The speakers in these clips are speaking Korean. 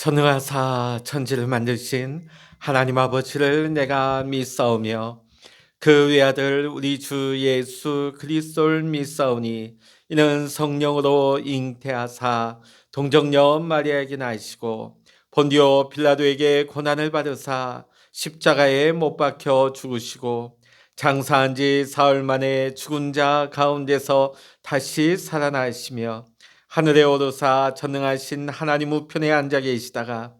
전능하사 천지를 만드신 하나님 아버지를 내가 믿사오며 그 외아들 우리 주 예수 그리스도를 믿사오니 이는 성령으로 잉태하사 동정녀 마리아에게 나시고 본디오 빌라도에게 고난을 받으사 십자가에 못 박혀 죽으시고 장사한 지 사흘 만에 죽은 자 가운데서 다시 살아나시며 하늘에 오르사 전능하신 하나님 우편에 앉아 계시다가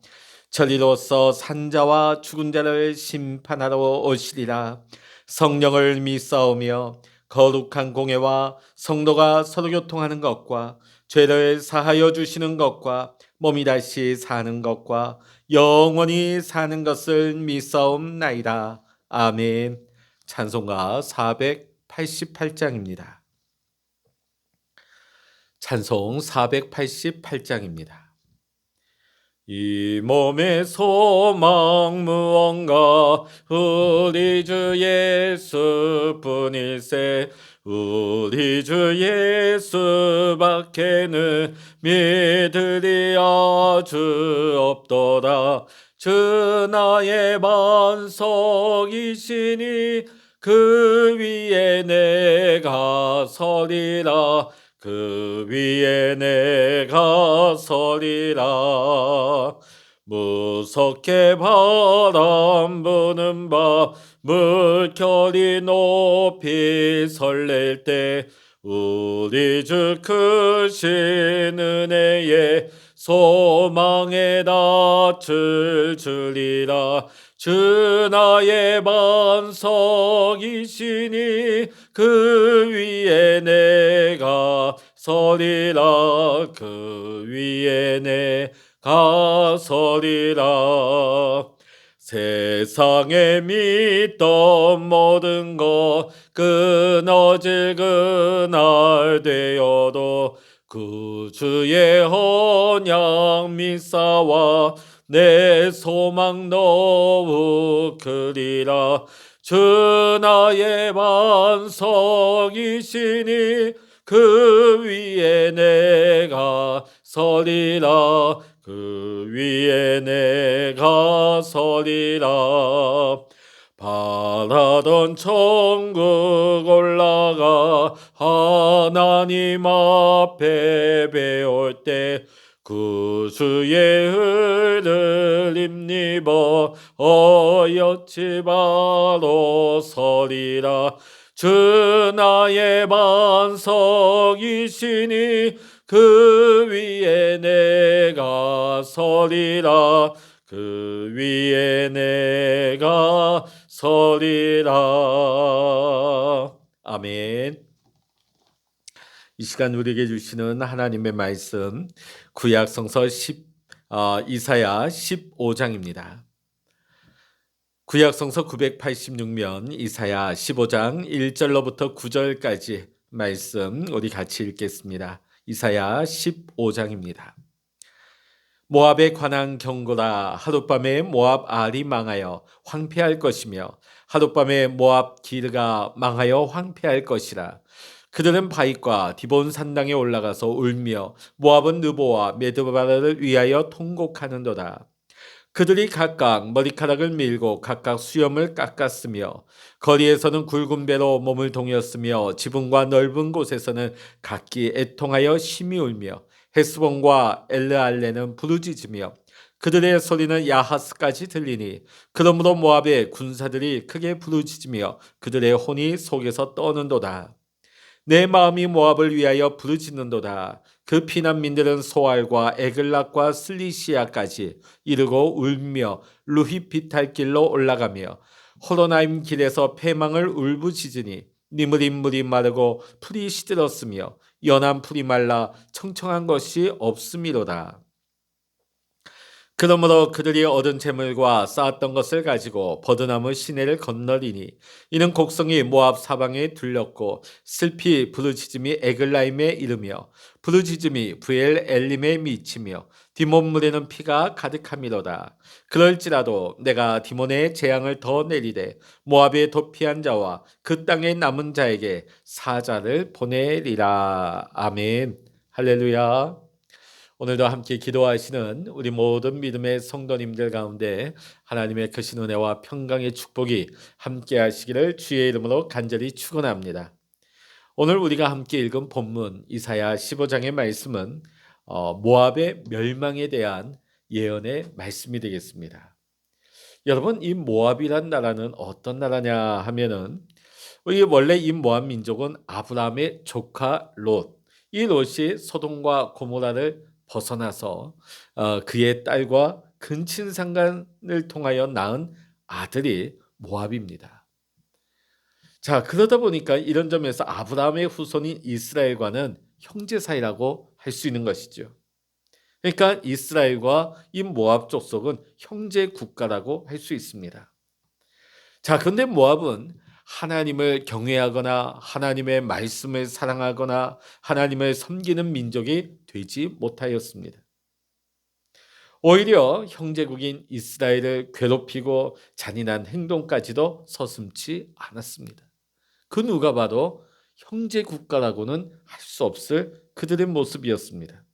저리로서 산자와 죽은 자를 심판하러 오시리라. 성령을 믿사오며 거룩한 공회와 성도가 서로 교통하는 것과 죄를 사하여 주시는 것과 몸이 다시 사는 것과 영원히 사는 것을 믿사옵나이다. 아멘. 찬송가 488장입니다. 찬송 488장입니다. 이 몸의 소망 무언가 우리 주 예수뿐일세. 우리 주 예수밖에는 믿으리 아주 없도다. 주 나의 반석이시니 그 위에 내가 서리라. 그 위에 내가 서리라. 무섭게 바람 부는 밤 물결이 높이 설렐 때 우리 주 크신 은혜에 소망의 낯을 주리라. 주 나의 반석이시니 그 위에 내가 서리라. 그 위에 내가 서리라. 세상에 믿던 모든 것 끊어질 그날 되어도 구주의 언약 믿사와 내 소망 너무 크리라. 주 나의 반석이시니 그 위에 내가 서리라. 그 위에 내가 서리라. 바라던 천국 올라가 하나님 앞에 배울 때 구주의 의를 힘입어 어여치 바로 서리라. 주 나의 반석이시니 그 위에 내가 서리라. 그 위에 내가 서리라. 아멘. 이 시간 우리에게 주시는 하나님의 말씀 구약성서 이사야 15장입니다. 구약성서 986면 이사야 15장 1절로부터 9절까지 말씀 우리 같이 읽겠습니다. 이사야 15장입니다. 모압에 관한 경고라. 하룻밤에 모압 알이 망하여 황폐할 것이며 하룻밤에 모압 기르가 망하여 황폐할 것이라. 그들은 바윗과 디본 산당에 올라가서 울며 모압은 느보와 메드바를 위하여 통곡하는도다. 그들이 각각 머리카락을 밀고 각각 수염을 깎았으며 거리에서는 굵은 배로 몸을 동였으며 지붕과 넓은 곳에서는 각기 애통하여 심히 울며 헤스본과 엘르알레는 부르짖으며 그들의 소리는 야하스까지 들리니 그러므로 모압의 군사들이 크게 부르짖으며 그들의 혼이 속에서 떠는도다. 내 마음이 모압을 위하여 부르짖는도다. 그 피난민들은 소알과 에글락과 슬리시아까지 이르고 울며 루히피탈 길로 올라가며 호로나임 길에서 패망을 울부짖으니 니므린 물이 마르고 풀이 시들었으며 연한 풀이 말라 청청한 것이 없음이로다. 그러므로 그들이 얻은 재물과 쌓았던 것을 가지고 버드나무 시내를 건너리니 이는 곡성이 모압 사방에 둘렸고 슬피 부르짖음이 에글라임에 이르며 부르짖음이 부엘 엘림에 미치며 디몬 물에는 피가 가득함이로다. 그럴지라도 내가 디몬의 재앙을 더 내리되 모압에 도피한 자와 그 땅에 남은 자에게 사자를 보내리라. 아멘. 할렐루야. 오늘도 함께 기도하시는 우리 모든 믿음의 성도님들 가운데 하나님의 크신 은혜와 평강의 축복이 함께 하시기를 주의 이름으로 간절히 축원합니다. 오늘 우리가 함께 읽은 본문 이사야 15장의 말씀은 모압의 멸망에 대한 예언의 말씀이 되겠습니다. 여러분, 이 모압이란 나라는 어떤 나라냐 하면은 원래 이 모압 민족은 아브라함의 조카 롯, 이 롯이 소돔과 고모라를 벗어나서 그의 딸과 근친상간을 통하여 낳은 아들이 모압입니다. 자, 그러다 보니까 이런 점에서 아브라함의 후손인 이스라엘과는 형제 사이라고 할 수 있는 것이죠. 그러니까 이스라엘과 이 모압 족속은 형제 국가라고 할 수 있습니다. 자, 그런데 모압은 하나님을 경외하거나 하나님의 말씀을 사랑하거나 하나님을 섬기는 민족이 되지 못하였습니다. 오히려 형제국인 이스라엘을 괴롭히고 잔인한 행동까지도 서슴지 않았습니다. 그 누가 봐도 형제 국가라고는 할 수 없을 그들의 모습이었습니다.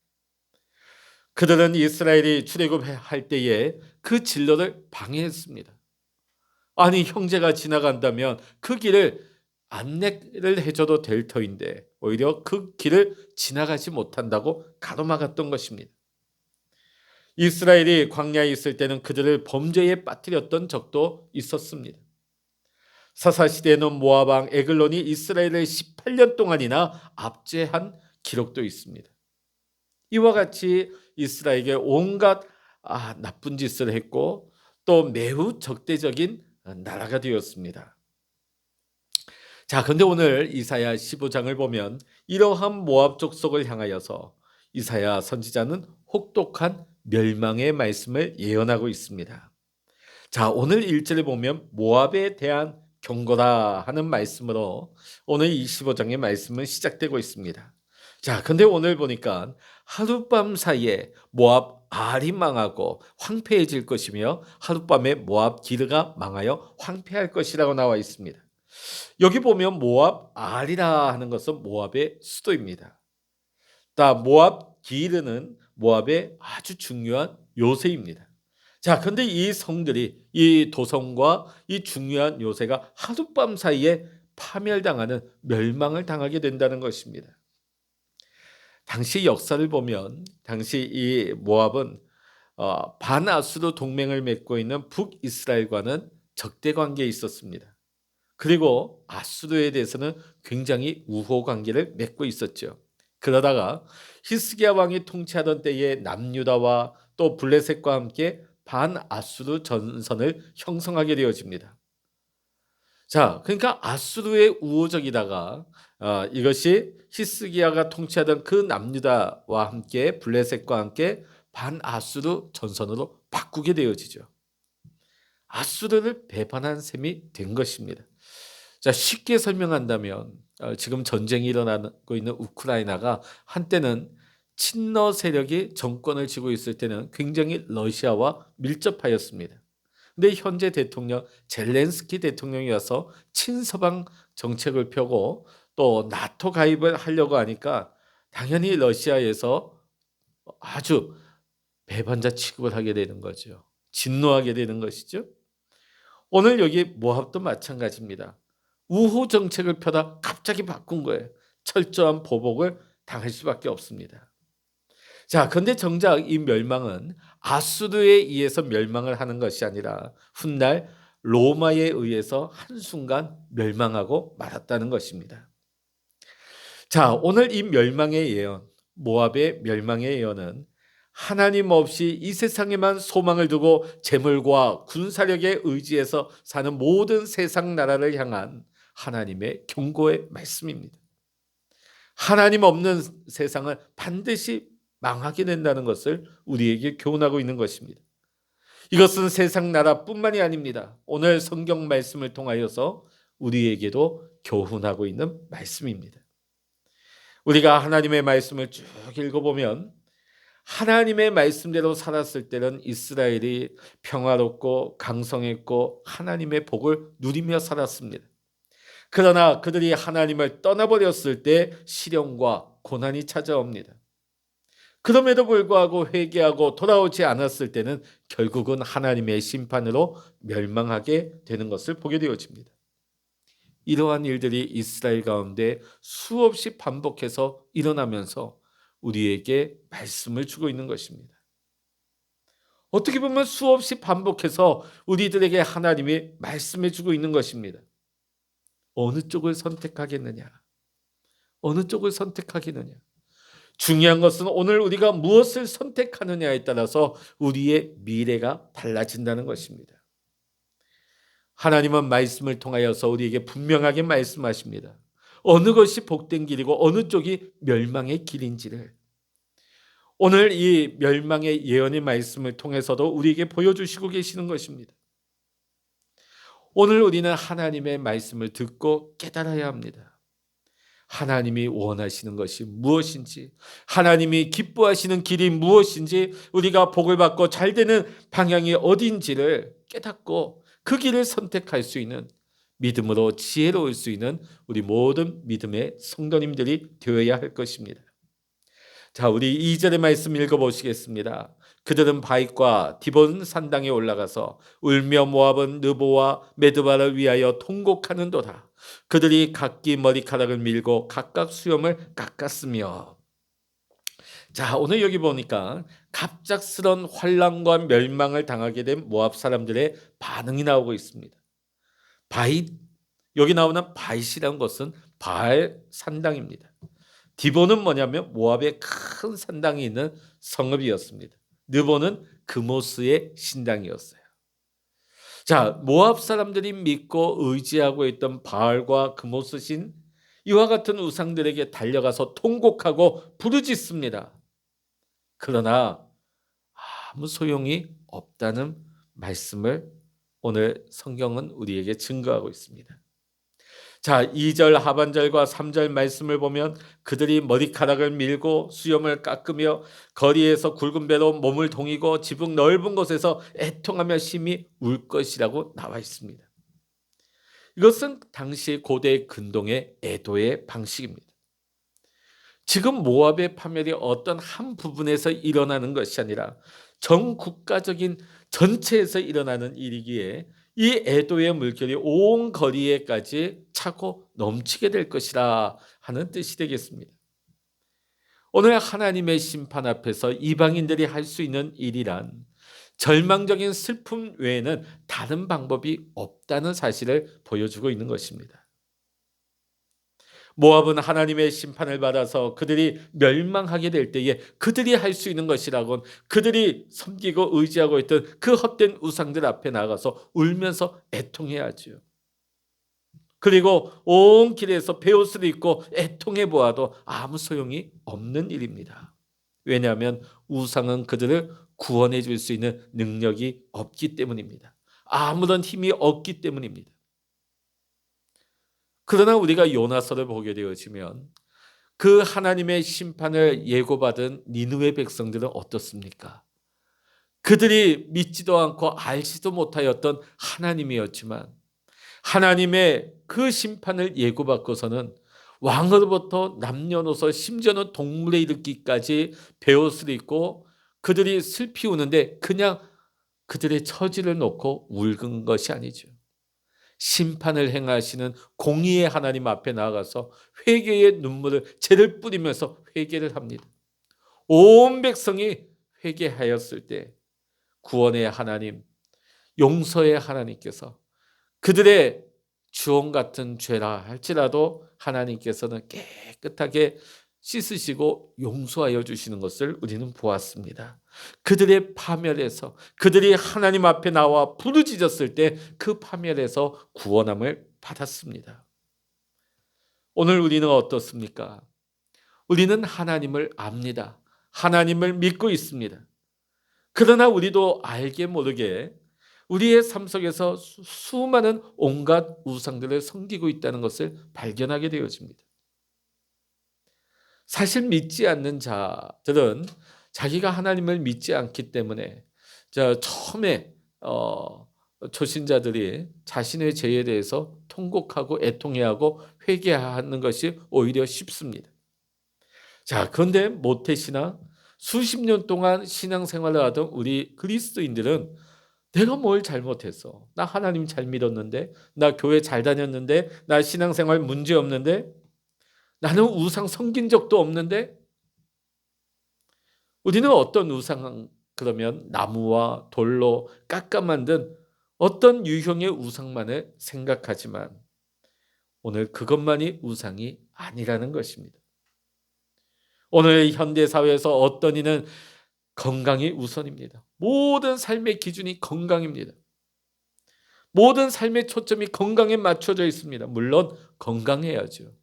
그들은 이스라엘이 출애굽할 때에 그 진로를 방해했습니다. 아니, 형제가 지나간다면 그 길을 안내를 해줘도 될 터인데 오히려 그 길을 지나가지 못한다고 가로막았던 것입니다. 이스라엘이 광야에 있을 때는 그들을 범죄에 빠뜨렸던 적도 있었습니다. 사사시대에는 모압 왕 에글론이 이스라엘을 18년 동안이나 압제한 기록도 있습니다. 이와 같이 이스라엘에게 온갖 나쁜 짓을 했고 또 매우 적대적인 나라가 되었습니다. 자, 근데 오늘 이사야 15장을 보면 이러한 모압 족속을 향하여서 이사야 선지자는 혹독한 멸망의 말씀을 예언하고 있습니다. 자, 오늘 1절에 보면 모압에 대한 경고라 하는 말씀으로 오늘 25장의 말씀은 시작되고 있습니다. 자, 근데 오늘 보니까 하룻밤 사이에 모압 알이 망하고 황폐해질 것이며 하룻밤에 모압 기르가 망하여 황폐할 것이라고 나와 있습니다. 여기 보면 모압 알이라 하는 것은 모압의 수도입니다. 모압 기르는 모압의 아주 중요한 요새입니다. 자, 근데 이 성들이 이 도성과 이 중요한 요새가 하룻밤 사이에 파멸당하는 멸망을 당하게 된다는 것입니다. 당시 역사를 보면 당시 이 모압은 반아수르 동맹을 맺고 있는 북이스라엘과는 적대 관계에 있었습니다. 그리고 아수르에 대해서는 굉장히 우호 관계를 맺고 있었죠. 그러다가 히스기야 왕이 통치하던 때에 남유다와 또 블레셋과 함께 반아수르 전선을 형성하게 되어집니다. 자, 그러니까 아수르의 우호적이다가 이것이 히스기야가 통치하던 그 남유다와 함께 블레셋과 함께 반아수르 전선으로 바꾸게 되어지죠. 아수르를 배반한 셈이 된 것입니다. 자, 쉽게 설명한다면 지금 전쟁이 일어나고 있는 우크라이나가 한때는 친러 세력이 정권을 쥐고 있을 때는 굉장히 러시아와 밀접하였습니다. 근데 현재 대통령 젤렌스키 대통령이 와서 친서방 정책을 펴고 또 나토 가입을 하려고 하니까 당연히 러시아에서 아주 배반자 취급을 하게 되는 거죠. 진노하게 되는 것이죠. 오늘 여기 모압도 마찬가지입니다. 우호 정책을 펴다 갑자기 바꾼 거예요. 철저한 보복을 당할 수밖에 없습니다. 자, 그런데 정작 이 멸망은 아수르에 의해서 멸망을 하는 것이 아니라 훗날 로마에 의해서 한순간 멸망하고 말았다는 것입니다. 자, 오늘 이 멸망의 예언, 모압의 멸망의 예언은 하나님 없이 이 세상에만 소망을 두고 재물과 군사력에 의지해서 사는 모든 세상 나라를 향한 하나님의 경고의 말씀입니다. 하나님 없는 세상은 반드시 망하게 된다는 것을 우리에게 교훈하고 있는 것입니다. 이것은 세상 나라뿐만이 아닙니다. 오늘 성경 말씀을 통하여서 우리에게도 교훈하고 있는 말씀입니다. 우리가 하나님의 말씀을 쭉 읽어보면 하나님의 말씀대로 살았을 때는 이스라엘이 평화롭고 강성했고 하나님의 복을 누리며 살았습니다. 그러나 그들이 하나님을 떠나버렸을 때 시련과 고난이 찾아옵니다. 그럼에도 불구하고 회개하고 돌아오지 않았을 때는 결국은 하나님의 심판으로 멸망하게 되는 것을 보게 되어집니다. 이러한 일들이 이스라엘 가운데 수없이 반복해서 일어나면서 우리에게 말씀을 주고 있는 것입니다. 어떻게 보면 수없이 반복해서 우리들에게 하나님이 말씀해 주고 있는 것입니다. 어느 쪽을 선택하겠느냐? 어느 쪽을 선택하겠느냐? 중요한 것은 오늘 우리가 무엇을 선택하느냐에 따라서 우리의 미래가 달라진다는 것입니다. 하나님은 말씀을 통하여서 우리에게 분명하게 말씀하십니다. 어느 것이 복된 길이고 어느 쪽이 멸망의 길인지를 오늘 이 멸망의 예언의 말씀을 통해서도 우리에게 보여주시고 계시는 것입니다. 오늘 우리는 하나님의 말씀을 듣고 깨달아야 합니다. 하나님이 원하시는 것이 무엇인지, 하나님이 기뻐하시는 길이 무엇인지, 우리가 복을 받고 잘 되는 방향이 어딘지를 깨닫고 그 길을 선택할 수 있는 믿음으로 지혜로울 수 있는 우리 모든 믿음의 성도님들이 되어야 할 것입니다. 자, 우리 2절의 말씀 읽어보시겠습니다. 그들은 바윗과 디본 산당에 올라가서 울며 모압은 느보와 메드바를 위하여 통곡하는도다. 그들이 각기 머리카락을 밀고 각각 수염을 깎았으며. 자, 오늘 여기 보니까 갑작스런 환란과 멸망을 당하게 된 모압 사람들의 반응이 나오고 있습니다. 바윗, 여기 나오는 바윗이라는 것은 바알 산당입니다. 디본은 뭐냐면 모압의 큰 산당이 있는 성읍이었습니다. 느보는 그모스의 신당이었어요. 자, 모압 사람들이 믿고 의지하고 있던 바알과 그모스 신, 이와 같은 우상들에게 달려가서 통곡하고 부르짖습니다. 그러나 아무 소용이 없다는 말씀을 오늘 성경은 우리에게 증거하고 있습니다. 자, 2절 하반절과 3절 말씀을 보면 그들이 머리카락을 밀고 수염을 깎으며 거리에서 굵은 배로 몸을 동이고 지붕 넓은 곳에서 애통하며 심히 울 것이라고 나와 있습니다. 이것은 당시 고대 근동의 애도의 방식입니다. 지금 모압의 파멸이 어떤 한 부분에서 일어나는 것이 아니라 전 국가적인 전체에서 일어나는 일이기에 이 애도의 물결이 온 거리에까지 차고 넘치게 될 것이라 하는 뜻이 되겠습니다. 오늘 하나님의 심판 앞에서 이방인들이 할 수 있는 일이란 절망적인 슬픔 외에는 다른 방법이 없다는 사실을 보여주고 있는 것입니다. 모압은 하나님의 심판을 받아서 그들이 멸망하게 될 때에 그들이 할 수 있는 것이라곤 그들이 섬기고 의지하고 있던 그 헛된 우상들 앞에 나가서 울면서 애통해야지요. 그리고 온 길에서 베옷을 입고 애통해 보아도 아무 소용이 없는 일입니다. 왜냐하면 우상은 그들을 구원해 줄 수 있는 능력이 없기 때문입니다. 아무런 힘이 없기 때문입니다. 그러나 우리가 요나서를 보게 되어지면 그 하나님의 심판을 예고받은 니느웨 백성들은 어떻습니까? 그들이 믿지도 않고 알지도 못하였던 하나님이었지만 하나님의 그 심판을 예고받고서는 왕으로부터 남녀노소 심지어는 동물에 이르기까지 베옷을 입고 그들이 슬피 우는데 그냥 그들의 처지를 놓고 울은 것이 아니죠. 심판을 행하시는 공의의 하나님 앞에 나아가서 회개의 눈물을 죄를 뿌리면서 회개를 합니다. 온 백성이 회개하였을 때 구원의 하나님, 용서의 하나님께서 그들의 주홍 같은 죄라 할지라도 하나님께서는 깨끗하게 씻으시고 용서하여 주시는 것을 우리는 보았습니다. 그들의 파멸에서 그들이 하나님 앞에 나와 부르짖었을 때 그 파멸에서 구원함을 받았습니다. 오늘 우리는 어떻습니까? 우리는 하나님을 압니다. 하나님을 믿고 있습니다. 그러나 우리도 알게 모르게 우리의 삶 속에서 수많은 온갖 우상들을 섬기고 있다는 것을 발견하게 되어집니다. 사실 믿지 않는 자들은 자기가 하나님을 믿지 않기 때문에 처음에 초신자들이 자신의 죄에 대해서 통곡하고 애통해하고 회개하는 것이 오히려 쉽습니다. 자, 그런데 모태신앙 수십 년 동안 신앙생활을 하던 우리 그리스도인들은 내가 뭘 잘못했어? 나 하나님 잘 믿었는데, 나 교회 잘 다녔는데, 나 신앙생활 문제 없는데, 나는 우상 섬긴 적도 없는데. 우리는 어떤 우상, 그러면 나무와 돌로 깎아 만든 어떤 유형의 우상만을 생각하지만 오늘 그것만이 우상이 아니라는 것입니다. 오늘 현대 사회에서 어떤 이는 건강이 우선입니다. 모든 삶의 기준이 건강입니다. 모든 삶의 초점이 건강에 맞춰져 있습니다. 물론 건강해야죠.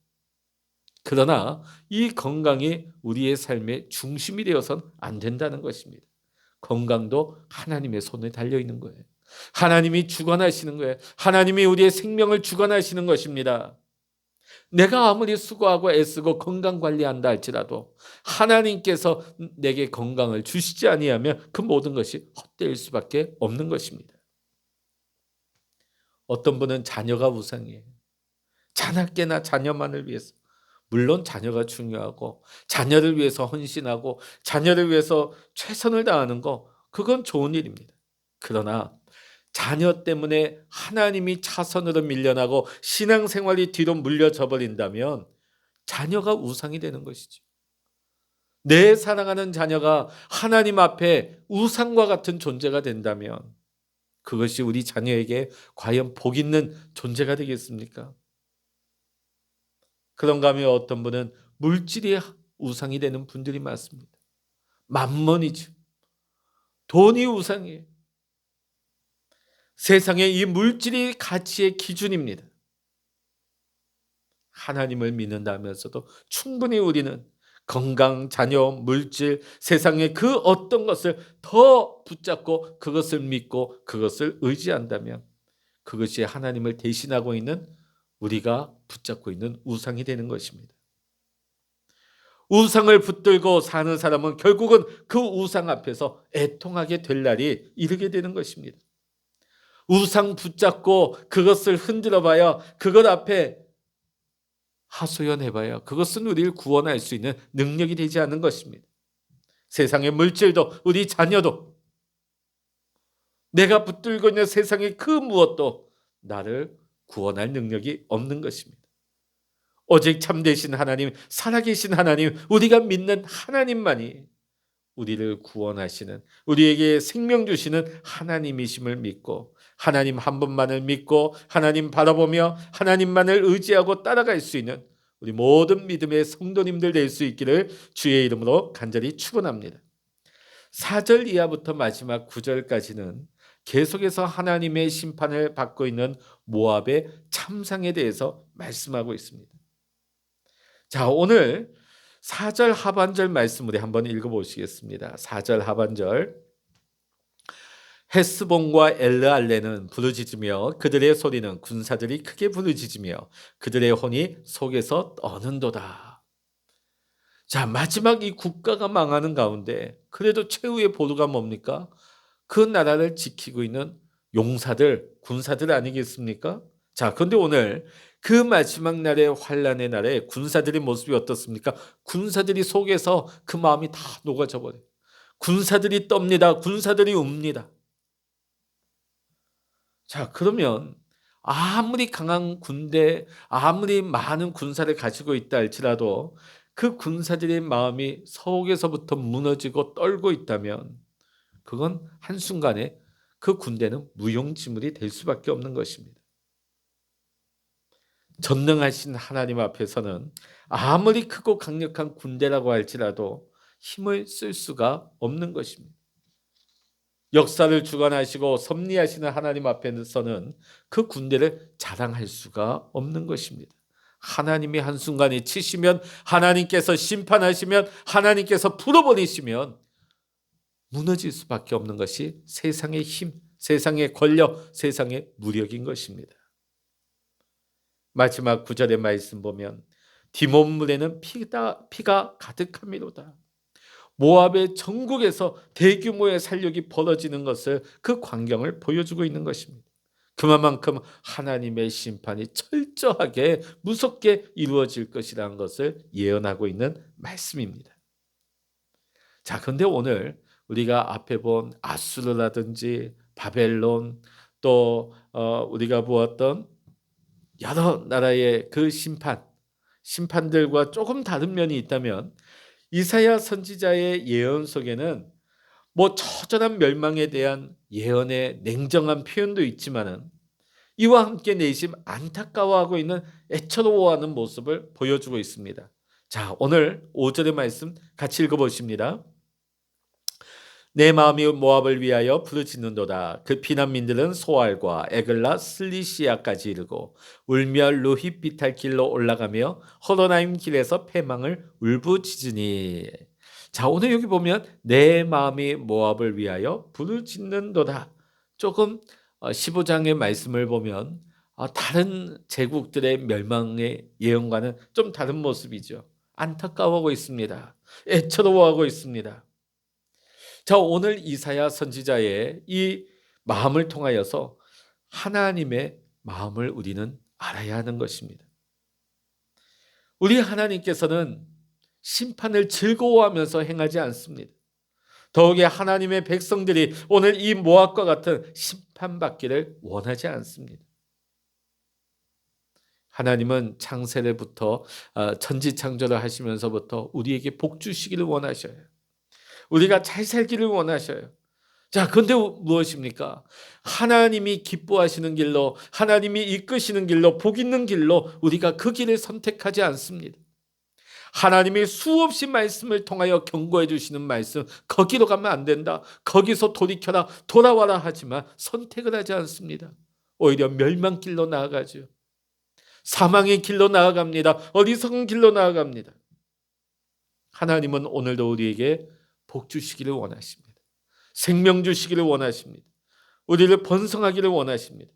그러나 이 건강이 우리의 삶의 중심이 되어서는 안 된다는 것입니다. 건강도 하나님의 손에 달려 있는 거예요. 하나님이 주관하시는 거예요. 하나님이 우리의 생명을 주관하시는 것입니다. 내가 아무리 수고하고 애쓰고 건강 관리한다 할지라도 하나님께서 내게 건강을 주시지 아니하면 그 모든 것이 헛되일 수밖에 없는 것입니다. 어떤 분은 자녀가 우상이에요. 자나깨나 자녀만을 위해서. 물론 자녀가 중요하고 자녀를 위해서 헌신하고 자녀를 위해서 최선을 다하는 거, 그건 좋은 일입니다. 그러나 자녀 때문에 하나님이 차선으로 밀려나고 신앙생활이 뒤로 물려져 버린다면 자녀가 우상이 되는 것이죠. 내 사랑하는 자녀가 하나님 앞에 우상과 같은 존재가 된다면 그것이 우리 자녀에게 과연 복 있는 존재가 되겠습니까? 그런가 하면 어떤 분은 물질이 우상이 되는 분들이 많습니다. 만mon이죠. 돈이 우상이에요. 세상에 이 물질이 가치의 기준입니다. 하나님을 믿는다면서도 충분히 우리는 건강, 자녀, 물질, 세상의 그 어떤 것을 더 붙잡고 그것을 믿고 그것을 의지한다면 그것이 하나님을 대신하고 있는 우리가 붙잡고 있는 우상이 되는 것입니다. 우상을 붙들고 사는 사람은 결국은 그 우상 앞에서 애통하게 될 날이 이르게 되는 것입니다. 우상 붙잡고 그것을 흔들어 봐야, 그것 앞에 하소연해 봐야 그것은 우리를 구원할 수 있는 능력이 되지 않는 것입니다. 세상의 물질도 우리 자녀도 내가 붙들고 있는 세상의 그 무엇도 나를 구원할 능력이 없는 것입니다. 오직 참되신 하나님, 살아계신 하나님, 우리가 믿는 하나님만이 우리를 구원하시는, 우리에게 생명 주시는 하나님이심을 믿고 하나님 한 분만을 믿고 하나님 바라보며 하나님만을 의지하고 따라갈 수 있는 우리 모든 믿음의 성도님들 될 수 있기를 주의 이름으로 간절히 축원합니다. 4절 이하부터 마지막 9절까지는 계속해서 하나님의 심판을 받고 있는 모압의 참상에 대해서 말씀하고 있습니다. 자, 오늘 4절 하반절 말씀 우리 한번 읽어보시겠습니다. 4절 하반절. 헤스본과 엘르알레는 부르짖으며 그들의 소리는 군사들이 크게 부르짖으며 그들의 혼이 속에서 떠는도다. 자, 마지막 이 국가가 망하는 가운데 그래도 최후의 보루가 뭡니까? 그 나라를 지키고 있는 용사들, 군사들 아니겠습니까? 자, 그런데 오늘 그 마지막 날의 환란의 날에 군사들의 모습이 어떻습니까? 군사들이 속에서 그 마음이 다 녹아져 버려요. 군사들이 떱니다. 군사들이 웁니다. 자, 그러면 아무리 강한 군대, 아무리 많은 군사를 가지고 있다 할지라도 그 군사들의 마음이 속에서부터 무너지고 떨고 있다면 그건 한순간에 그 군대는 무용지물이 될 수밖에 없는 것입니다. 전능하신 하나님 앞에서는 아무리 크고 강력한 군대라고 할지라도 힘을 쓸 수가 없는 것입니다. 역사를 주관하시고 섭리하시는 하나님 앞에서는 그 군대를 자랑할 수가 없는 것입니다. 하나님이 한순간에 치시면, 하나님께서 심판하시면, 하나님께서 풀어버리시면 무너질 수밖에 없는 것이 세상의 힘, 세상의 권력, 세상의 무력인 것입니다. 마지막 9절의 말씀 보면 디몬물에는 피가 가득함이로다. 모압의 전국에서 대규모의 살육이 벌어지는 것을, 그 광경을 보여주고 있는 것입니다. 그만큼 하나님의 심판이 철저하게 무섭게 이루어질 것이라는 것을 예언하고 있는 말씀입니다. 자, 근데 오늘 우리가 앞에 본 아수르라든지 바벨론 또 우리가 보았던 여러 나라의 그 심판들과 조금 다른 면이 있다면 이사야 선지자의 예언 속에는 뭐 처절한 멸망에 대한 예언의 냉정한 표현도 있지만은 이와 함께 내심 안타까워하고 있는 애처로워하는 모습을 보여주고 있습니다. 자, 오늘 5절의 말씀 같이 읽어보십니다. 내 마음이 모압을 위하여 부르짖는도다. 그 피난민들은 소알과 에글라 슬리시아까지 이르고 울며 루히비탈 길로 올라가며 호로나임 길에서 패망을 울부짖으니. 자, 오늘 여기 보면 내 마음이 모압을 위하여 부르짖는도다. 조금 15장의 말씀을 보면 다른 제국들의 멸망의 예언과는 좀 다른 모습이죠. 안타까워하고 있습니다. 애처로워하고 있습니다. 자, 오늘 이사야 선지자의 이 마음을 통하여서 하나님의 마음을 우리는 알아야 하는 것입니다. 우리 하나님께서는 심판을 즐거워하면서 행하지 않습니다. 더욱이 하나님의 백성들이 오늘 이 모압과 같은 심판받기를 원하지 않습니다. 하나님은 창세로부터 천지창조를 하시면서부터 우리에게 복 주시기를 원하셔요. 우리가 잘 살기를 원하셔요. 자, 그런데 무엇입니까? 하나님이 기뻐하시는 길로, 하나님이 이끄시는 길로, 복 있는 길로 우리가 그 길을 선택하지 않습니다. 하나님이 수없이 말씀을 통하여 경고해 주시는 말씀, 거기로 가면 안 된다, 거기서 돌이켜라, 돌아와라 하지만 선택을 하지 않습니다. 오히려 멸망길로 나아가죠. 사망의 길로 나아갑니다. 어리석은 길로 나아갑니다. 하나님은 오늘도 우리에게 복 주시기를 원하십니다. 생명 주시기를 원하십니다. 우리를 번성하기를 원하십니다.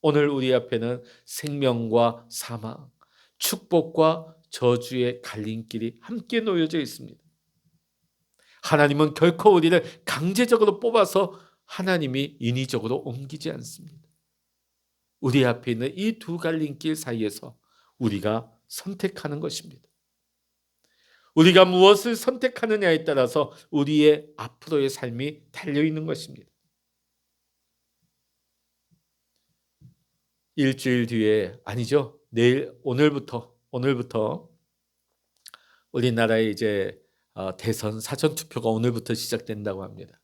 오늘 우리 앞에는 생명과 사망, 축복과 저주의 갈림길이 함께 놓여져 있습니다. 하나님은 결코 우리를 강제적으로 뽑아서 하나님이 인위적으로 옮기지 않습니다. 우리 앞에 있는 이 두 갈림길 사이에서 우리가 선택하는 것입니다. 우리가 무엇을 선택하느냐에 따라서 우리의 앞으로의 삶이 달려있는 것입니다. 일주일 뒤에, 아니죠, 오늘부터 우리나라의 이제 대선 사전투표가 오늘부터 시작된다고 합니다.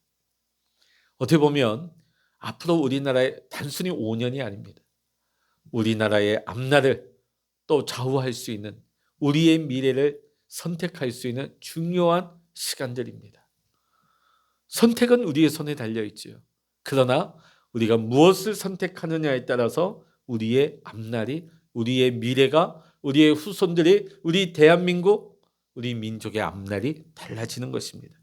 어떻게 보면 앞으로 우리나라의 단순히 5년이 아닙니다. 우리나라의 앞날을 또 좌우할 수 있는, 우리의 미래를 선택할 수 있는 중요한 시간들입니다. 선택은 우리의 손에 달려있지요. 그러나 우리가 무엇을 선택하느냐에 따라서 우리의 앞날이, 우리의 미래가, 우리의 후손들이, 우리 대한민국, 우리 민족의 앞날이 달라지는 것입니다.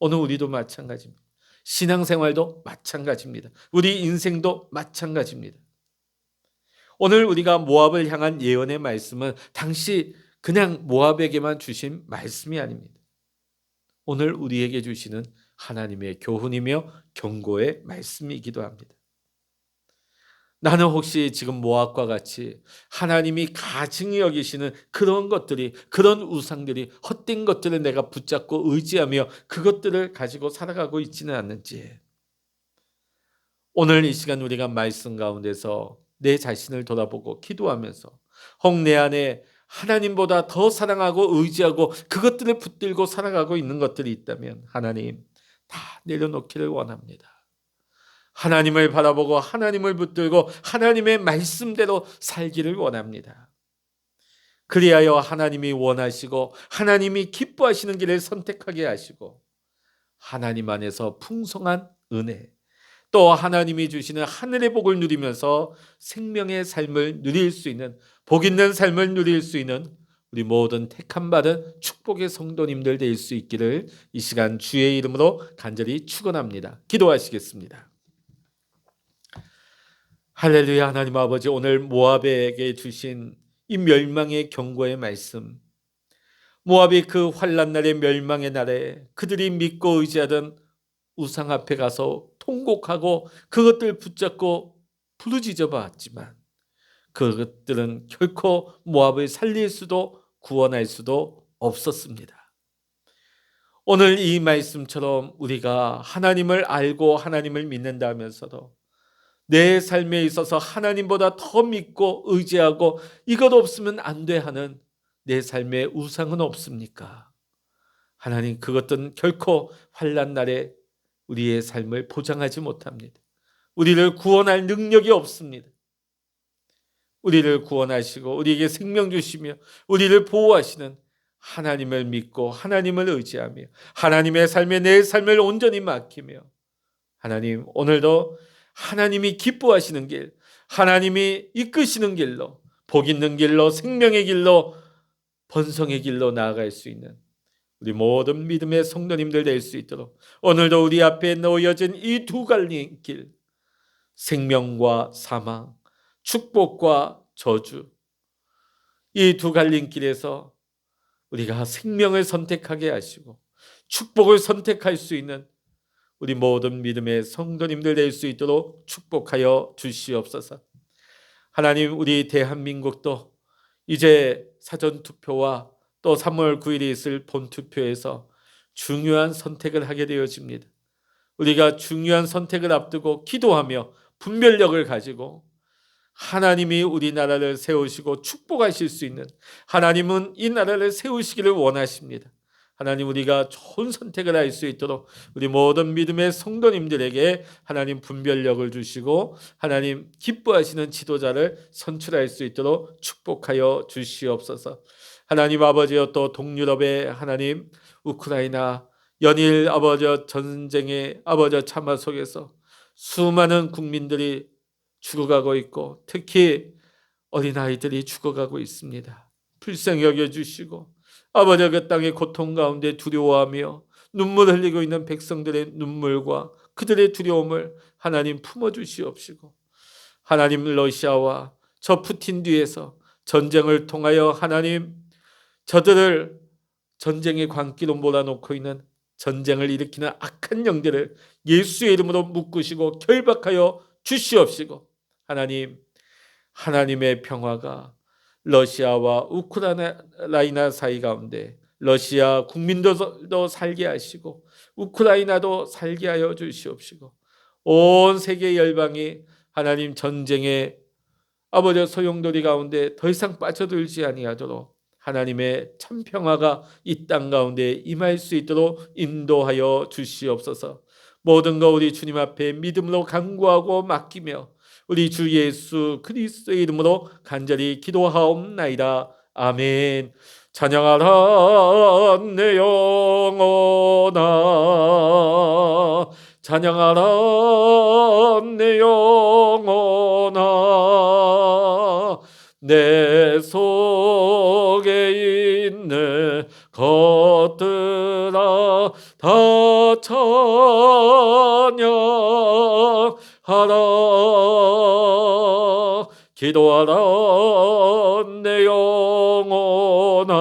오늘 우리도 마찬가지입니다. 신앙생활도 마찬가지입니다. 우리 인생도 마찬가지입니다. 오늘 우리가 모압을 향한 예언의 말씀은 당시 그냥 모압에게만 주신 말씀이 아닙니다. 오늘 우리에게 주시는 하나님의 교훈이며 경고의 말씀이기도 합니다. 나는 혹시 지금 모압과 같이 하나님이 가증히 여기시는 그런 것들이, 그런 우상들이, 헛된 것들을 내가 붙잡고 의지하며 그것들을 가지고 살아가고 있지는 않는지, 오늘 이 시간 우리가 말씀 가운데서 내 자신을 돌아보고 기도하면서 혹 내 안에 하나님보다 더 사랑하고 의지하고 그것들을 붙들고 살아가고 있는 것들이 있다면 하나님 다 내려놓기를 원합니다. 하나님을 바라보고 하나님을 붙들고 하나님의 말씀대로 살기를 원합니다. 그리하여 하나님이 원하시고 하나님이 기뻐하시는 길을 선택하게 하시고 하나님 안에서 풍성한 은혜, 또 하나님이 주시는 하늘의 복을 누리면서 생명의 삶을 누릴 수 있는, 복 있는 삶을 누릴 수 있는 우리 모든 택함받은 축복의 성도님들 될 수 있기를 이 시간 주의 이름으로 간절히 축원합니다. 기도하시겠습니다. 할렐루야. 하나님 아버지, 오늘 모압에게 주신 이 멸망의 경고의 말씀, 모압이 그 환난 날의 멸망의 날에 그들이 믿고 의지하던 우상 앞에 가서 통곡하고 그것들 붙잡고 부르짖어 봤지만 그것들은 결코 모압을 살릴 수도 구원할 수도 없었습니다. 오늘 이 말씀처럼 우리가 하나님을 알고 하나님을 믿는다면서도 내 삶에 있어서 하나님보다 더 믿고 의지하고 이것 없으면 안 돼 하는 내 삶의 우상은 없습니까? 하나님, 그것들은 결코 환난 날에 우리의 삶을 보장하지 못합니다. 우리를 구원할 능력이 없습니다. 우리를 구원하시고 우리에게 생명 주시며 우리를 보호하시는 하나님을 믿고 하나님을 의지하며 하나님의 삶에 내 삶을 온전히 맡기며, 하나님, 오늘도 하나님이 기뻐하시는 길, 하나님이 이끄시는 길로, 복 있는 길로, 생명의 길로, 번성의 길로 나아갈 수 있는 우리 모든 믿음의 성도님들 될 수 있도록 오늘도 우리 앞에 놓여진 이 두 갈림길, 생명과 사망, 축복과 저주, 이 두 갈림길에서 우리가 생명을 선택하게 하시고 축복을 선택할 수 있는 우리 모든 믿음의 성도님들 될 수 있도록 축복하여 주시옵소서. 하나님, 우리 대한민국도 이제 사전투표와 또 3월 9일에 있을 본투표에서 중요한 선택을 하게 되어집니다. 우리가 중요한 선택을 앞두고 기도하며 분별력을 가지고 하나님이 우리나라를 세우시고 축복하실 수 있는, 하나님은 이 나라를 세우시기를 원하십니다. 하나님, 우리가 좋은 선택을 할 수 있도록 우리 모든 믿음의 성도님들에게 하나님 분별력을 주시고 하나님 기뻐하시는 지도자를 선출할 수 있도록 축복하여 주시옵소서. 하나님 아버지여, 또 동유럽의 하나님 우크라이나 연일 아버지 전쟁의 아버지 참화 속에서 수많은 국민들이 죽어가고 있고 특히 어린아이들이 죽어가고 있습니다. 불쌍히 여겨주시고 아버지, 그 땅의 고통 가운데 두려워하며 눈물 흘리고 있는 백성들의 눈물과 그들의 두려움을 하나님 품어주시옵시고, 하나님 러시아와 저 푸틴 뒤에서 전쟁을 통하여 하나님 저들을 전쟁의 광기로 몰아놓고 있는 전쟁을 일으키는 악한 영들을 예수의 이름으로 묶으시고 결박하여 주시옵시고, 하나님, 하나님의 평화가 러시아와 우크라이나 사이 가운데 러시아 국민들도 살게 하시고 우크라이나도 살게 하여 주시옵시고, 온 세계 열방이 하나님 전쟁의 아버지 소용돌이 가운데 더 이상 빠져들지 아니하도록 하나님의 참 평화가 이 땅 가운데 임할 수 있도록 인도하여 주시옵소서. 모든 것 우리 주님 앞에 믿음으로 간구하고 맡기며 우리 주 예수 그리스도의 이름으로 간절히 기도하옵나이다. 아멘. 찬양하라 내 영혼아, 찬양하라 내 영혼아, 내 속에 있는 것들아 다 찬양하라. 기도하라 내 영혼아,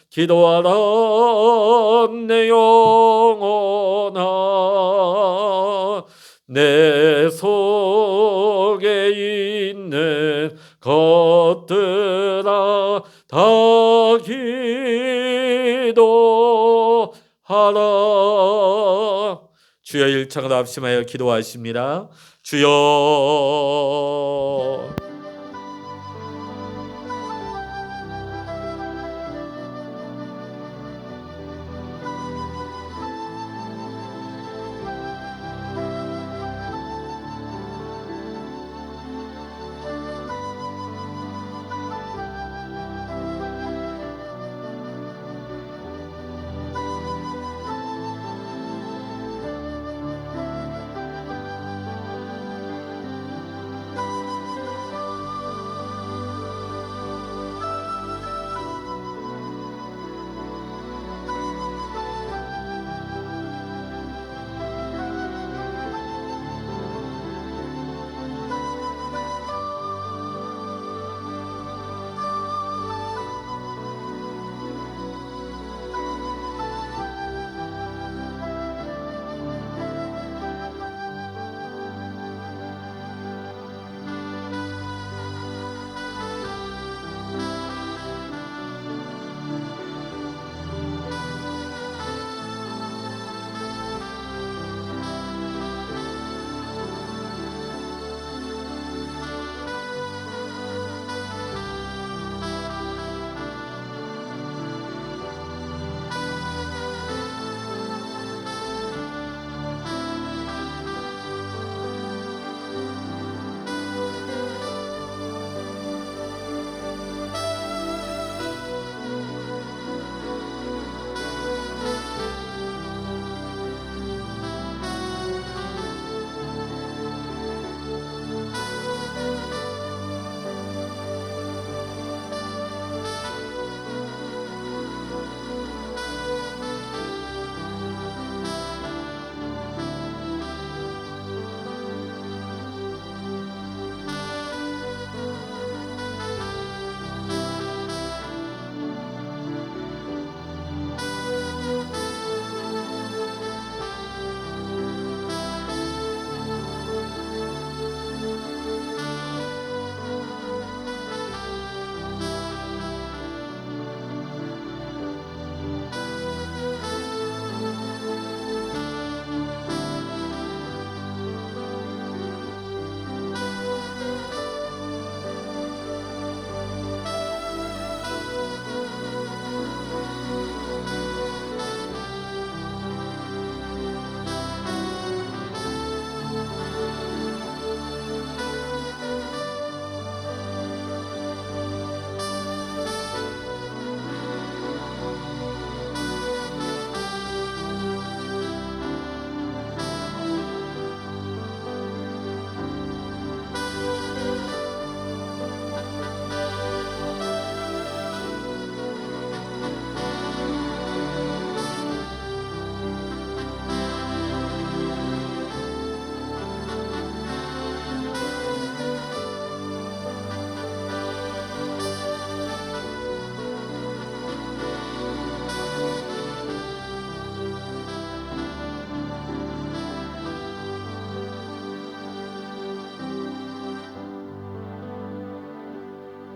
기도하라 내 영혼아, 내 속에 있는 것들아 다 기도하라. 주여, 일창을 합심하여 기도하십니다. 주여,